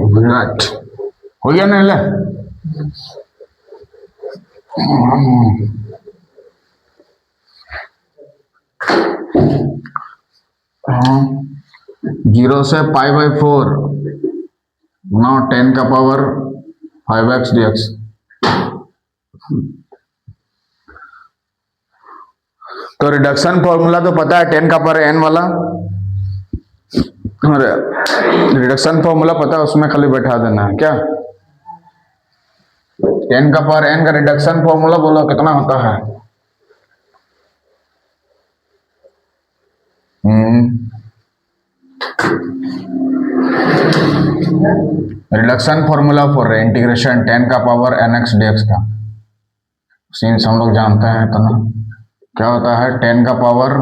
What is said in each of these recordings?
Minute हो गया ना? ले 0 से π/4 now 10 का पावर 5x dx। तो रिडक्शन फॉर्मूला तो पता है 10 का पावर n वाला, रिडक्शन फॉर्मूला पता है, उसमें खाली बैठा देना है क्या। 10 का पावर n का रिडक्शन फॉर्मूला बोलो कितना होता है? रिडक्शन फॉर्मूला फॉर इंटीग्रेशन 10 का पावर nx dx का सीन्स हम लोग जानते हैं तो ना, क्या होता है 10 का power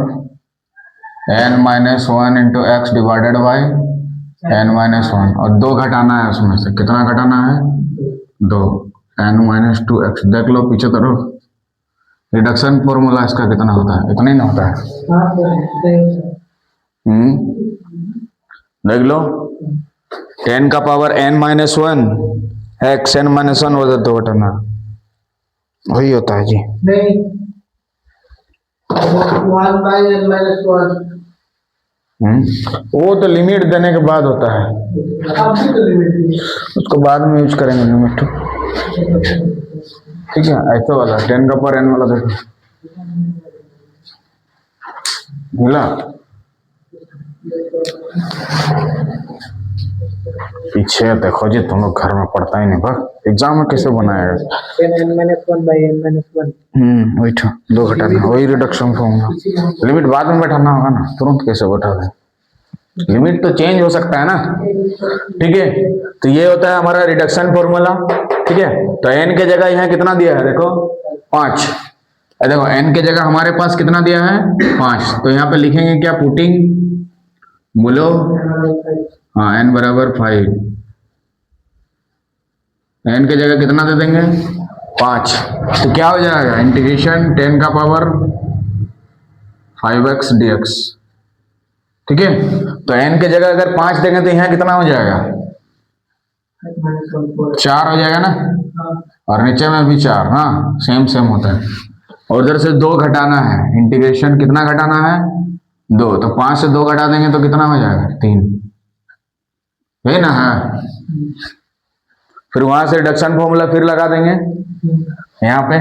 n-1 into x divided by n-1, और 2 घटाना है उसमें से, कितना घटाना है? 2, n-2x। देख लो पीछे तरफ, रिडक्शन फॉर्मूला इसका कितना होता है? इतना ही ना होता है। देख लो 10 का पावर n-1 x n-1 हो जाता, 2 घटाना वही होता है जी। नहीं, 1/n-1 वो तो लिमिट देने के बाद होता है, उसको बाद में यूज करेंगे लिमिट, ठीक है। ऐसा वाला 10 का पावर n वाला देखो बोला पीछे देखो जी, तुम लोग घर में पढ़ता ही नहीं, बस एग्जाम में कैसे बनाएगा? वही 2 घटाना, वही रिडक्शन फॉर्मूला। लिमिट बाद में बैठाना होगा ना, तुरंत कैसे बैठा दे? लिमिट तो चेंज हो सकता है ना, ठीक है। तो ये होता है हमारा रिडक्शन फॉर्मूला, ठीक है। तो n के जगह यहाँ कितना दिया है? देखो 5। देखो n के जगह हमारे पास कितना दिया है? 5। तो यहाँ पे लिखेंगे क्या? पुटिंग बोलो, हाँ n बराबर 5। n के जगह कितना दे देंगे? 5। तो क्या हो जाएगा? इंटीग्रेशन 10 का पावर 5x dx, ठीक है। तो n के जगह अगर 5 देंगे तो यहाँ कितना हो जाएगा? 4 हो जाएगा ना, और नीचे में भी 4, हाँ सेम होता है। और उधर से 2 घटाना है, इंटीग्रेशन कितना घटाना है? 2। तो 5 से 2 घटा देंगे तो कितना हो जाएगा? 3 है ना। हाँ, फिर वहां से रिडक्शन फॉर्मूला फिर लगा देंगे यहाँ पे,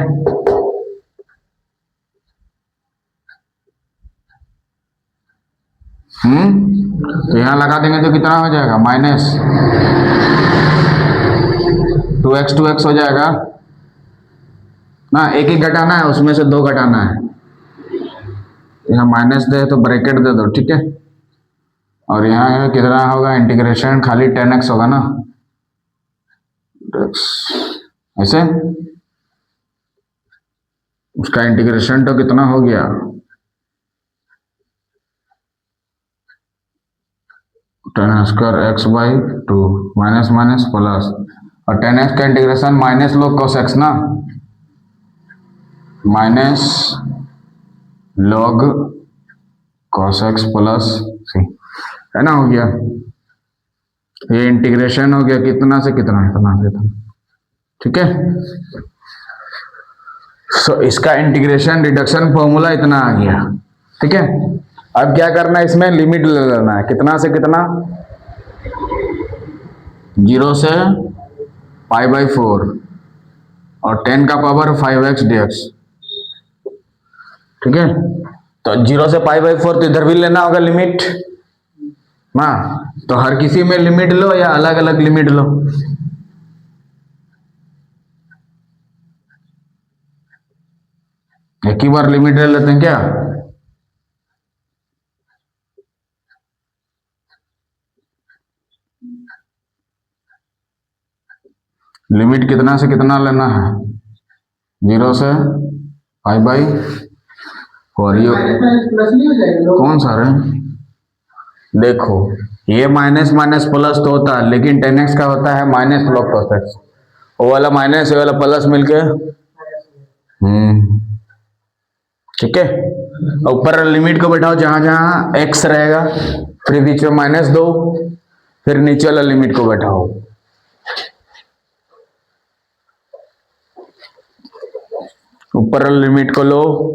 तो यहाँ लगा देंगे तो कितना हो जाएगा? -2x हो जाएगा ना। एक ही घटाना है, उसमें से 2 घटाना है। यहाँ माइनस दे तो ब्रैकेट दे दो, ठीक है। और यहाँ कितना होगा? इंटीग्रेशन खाली 10x होगा ना, ऐसे उसका इंटीग्रेशन तो कितना हो गया? 10x² माइनस माइनस प्लस, और 10x का integration minus log cos x ना, minus log cos x plus c, है ना, हो गया। ये इंटीग्रेशन हो गया कितना से कितना, इतना से इतना, ठीक है। सो इसका इंटीग्रेशन रिडक्शन फॉर्मूला इतना आ गया, ठीक है। अब क्या करना है? इसमें लिमिट ले लेना है, कितना से कितना? 0 से π/4 और 10 का पावर 5x dx, ठीक है। तो 0 से π/4 तो इधर भी लेना होगा लिमिट ना, तो हर किसी में लिमिट लो या अलग अलग लिमिट लो? एक ही बार लिमिट ले लेते हैं क्या? लिमिट कितना से कितना लेना है? 0 से π/4। कौन सा है? देखो ये माइनस माइनस प्लस तो होता है, लेकिन 10x का होता है माइनस log cos x, वो वाला माइनस ये वाला प्लस मिलके, ठीक है। ऊपर लिमिट को बैठाओ जहां जहां एक्स रहेगा, फिर बीच में माइनस दो, फिर नीचे वाला लिमिट को बैठाओ। ऊपर वाला लिमिट को लो,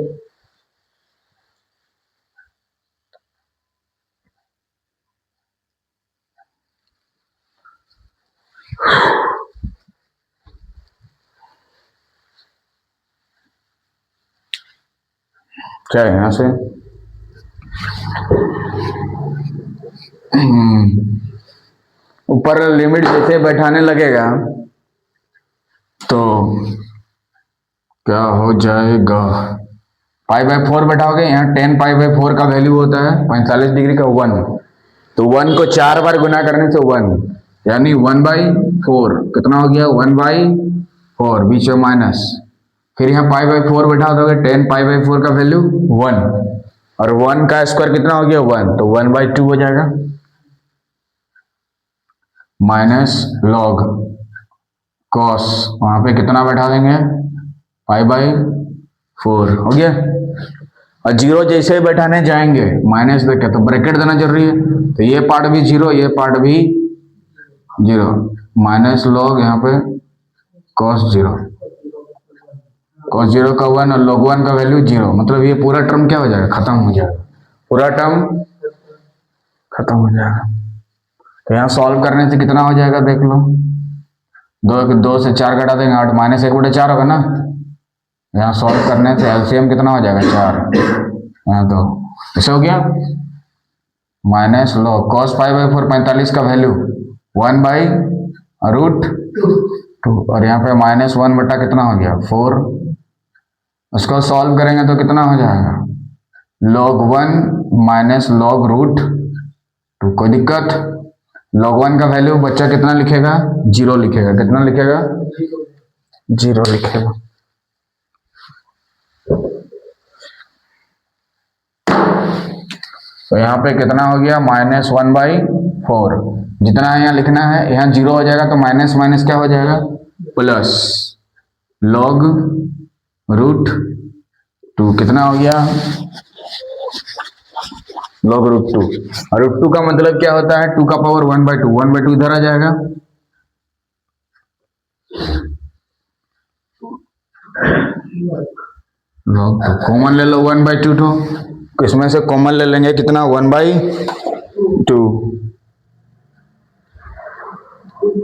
क्या है यहां से ऊपर लिमिट जैसे बैठाने लगेगा तो क्या हो जाएगा, पाई बाय 4 बैठाओगे, यहाँ 10 पाई बाय 4 का वैल्यू होता है 45 डिग्री का 1, तो 1 को 4 बार गुना करने से 1, यानी 1/4 कितना हो गया, 1/4, बीच में माइनस, फिर यहाँ पाई बाय 4 बैठा दोगे, 10 पाई बाय 4 का वैल्यू 1, और 1 का स्क्वायर कितना हो गया 1, तो 1/2 हो जाएगा, माइनस लॉग कॉस, वहां पे कितना बैठा देंगे, पाई बाय 4 हो गया। और जीरो जैसे ही बैठाने जाएंगे माइनस देखे तो ब्रैकेट देना जरूरी है, तो ये पार्ट भी जीरो, ये पार्ट भी जीरो, माइनस लॉग यहाँ पे कॉस जीरो, कॉस जीरो का 1 और लॉग 1 का वैल्यू 0, मतलब ये पूरा टर्म क्या हो जाएगा, खत्म हो जाएगा, पूरा टर्म खत्म हो जाएगा। तो यहाँ सॉल्व करने से कितना हो जाएगा देख लो, 2 से 4 घटा देंगे 8, माइनस 1/4 होगा ना, यहाँ सॉल्व करने से एलसीएम कितना हो जाएगा 4, यहाँ 2, ऐसा हो गया, minus log cos pi by 4 45 का वैल्यू 1/√2, और यहाँ पे -1 बटा कितना हो गया 4, उसको सॉल्व करेंगे तो कितना हो जाएगा, log 1 माइनस log√2, कोई दिक्कत, log 1 का वैल्यू बच्चा कितना लिखेगा 0 लिखेगा, कितना लिखेगा 0 लिखेगा। तो यहाँ पे कितना हो गया -1/4, जितना यहाँ लिखना है, यहाँ 0 हो जाएगा तो माइनस माइनस क्या हो जाएगा प्लस, log√2 कितना हो गया log√2, और √2 का मतलब क्या होता है 2 का पावर 1/2, 1/2 इधर आ जाएगा, log 2 कॉमन ले लो 1/2, तो इसमें से कॉमन ले लेंगे कितना 1/2,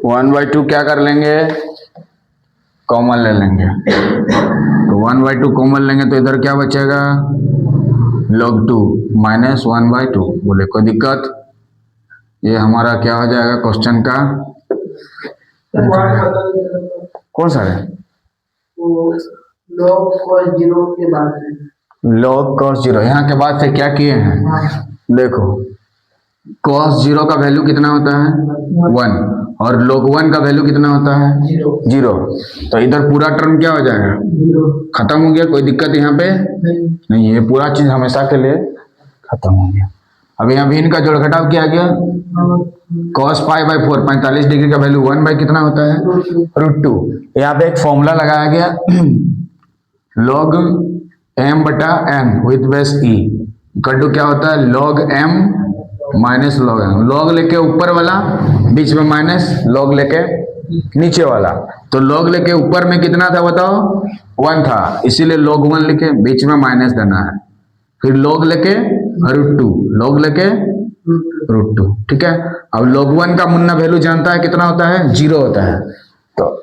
1/2 क्या कर लेंगे कॉमन ले लेंगे, तो 1/2 कॉमन लेंगे तो इधर क्या बचेगा log 2 माइनस 1/2, बोले कोई दिक्कत, ये हमारा क्या हो जाएगा क्वेश्चन का कौन सा है, log cos 0 के बाद से, log cos 0, यहाँ के बाद से क्या किए हैं, देखो cos 0 का वैल्यू कितना होता है 1, और log 1 का वैल्यू कितना होता है 0, तो इधर पूरा टर्म क्या हो जाएगा खत्म हो गया, कोई दिक्कत यहाँ पे नहीं, ये पूरा चीज हमेशा के लिए खत्म हो गया। अब यहाँ भी इनका जोड़ घटाव किया गया, cos पाई बाय 4 45 डिग्री का वैल्यू 1 कितना होता है √2, यहाँ पे एक फॉर्मूला लगाया गया log m बटा m with base e equal to क्या होता है log m minus log m, log लेके ऊपर वाला, बीच में माइनस, log लेके नीचे वाला, तो log लेके ऊपर में कितना था बताओ 1 था, इसीलिए log 1 लिखे, बीच में माइनस देना है, फिर log लेके √2, log लेके √2, ठीक है। अब log 1 का मुन्ना वैल्यू जानता है कितना होता है 0 होता है, तो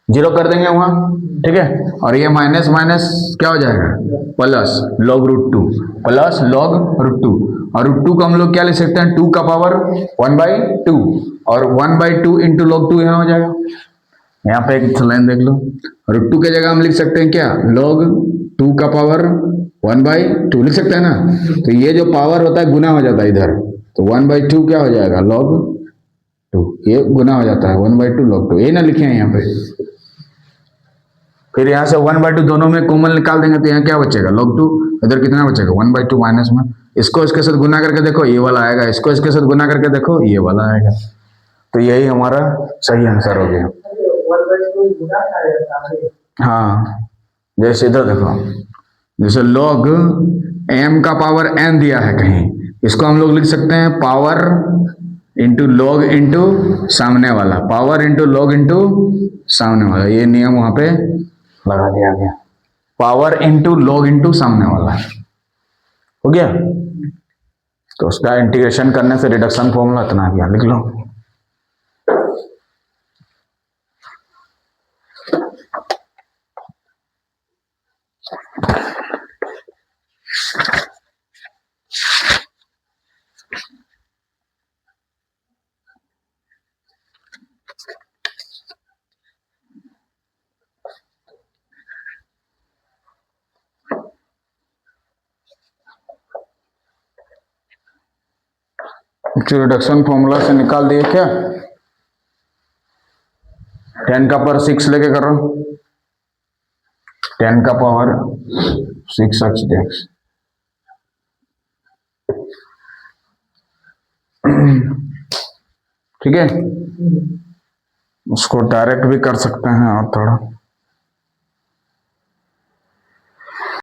0 कर देंगे वहां, ठीक है, और ये माइनस माइनस क्या हो जाएगा प्लस log√2 प्लस log√2, और √2 को हम लोग क्या लिख सकते हैं 2 का पावर 1/2, और 1/2 इंटू log2 यहाँ हो जाएगा, यहाँ पे एक लाइन देख लो, √2 के जगह हम लिख सकते हैं क्या log2 का पावर 1/2 लिख सकते हैं ना, तो ये जो पावर होता है गुना हो जाता है इधर, तो 1/2 क्या हो जाएगा log2, ये गुना हो जाता है 1/2 log2, ये ना लिखे हैं यहाँ पे, फिर यहाँ से 1/2 दोनों में कॉमन निकाल देंगे तो यहाँ क्या बचेगा log2, इधर कितना बचेगा 1/2 माइनस में, इसको इसके साथ गुना करके देखो ये वाला आएगा, इसको इसके साथ गुना करके देखो ये वाला आएगा, तो यही हमारा सही आंसर हो गया। हाँ जैसे इधर देखो, जैसे log m का पावर n दिया है कहीं, इसको हम लोग लिख सकते हैं पावर इंटू लॉग इंटू सामने वाला, पावर इंटू लॉग इंटू सामने वाला, ये नियम वहां पे लगा दिया गया, पावर इंटू लॉग इंटू सामने वाला। हो गया? तो उसका इंटीग्रेशन करने से रिडक्शन फॉर्मूला इतना आ गया, लिख लो। रिडक्शन फॉर्मूला से निकाल दिए क्या? 10 का पावर 6 लेके करो, 10 का पावर 6x dx। ठीक है, उसको डायरेक्ट भी कर सकते हैं और थोड़ा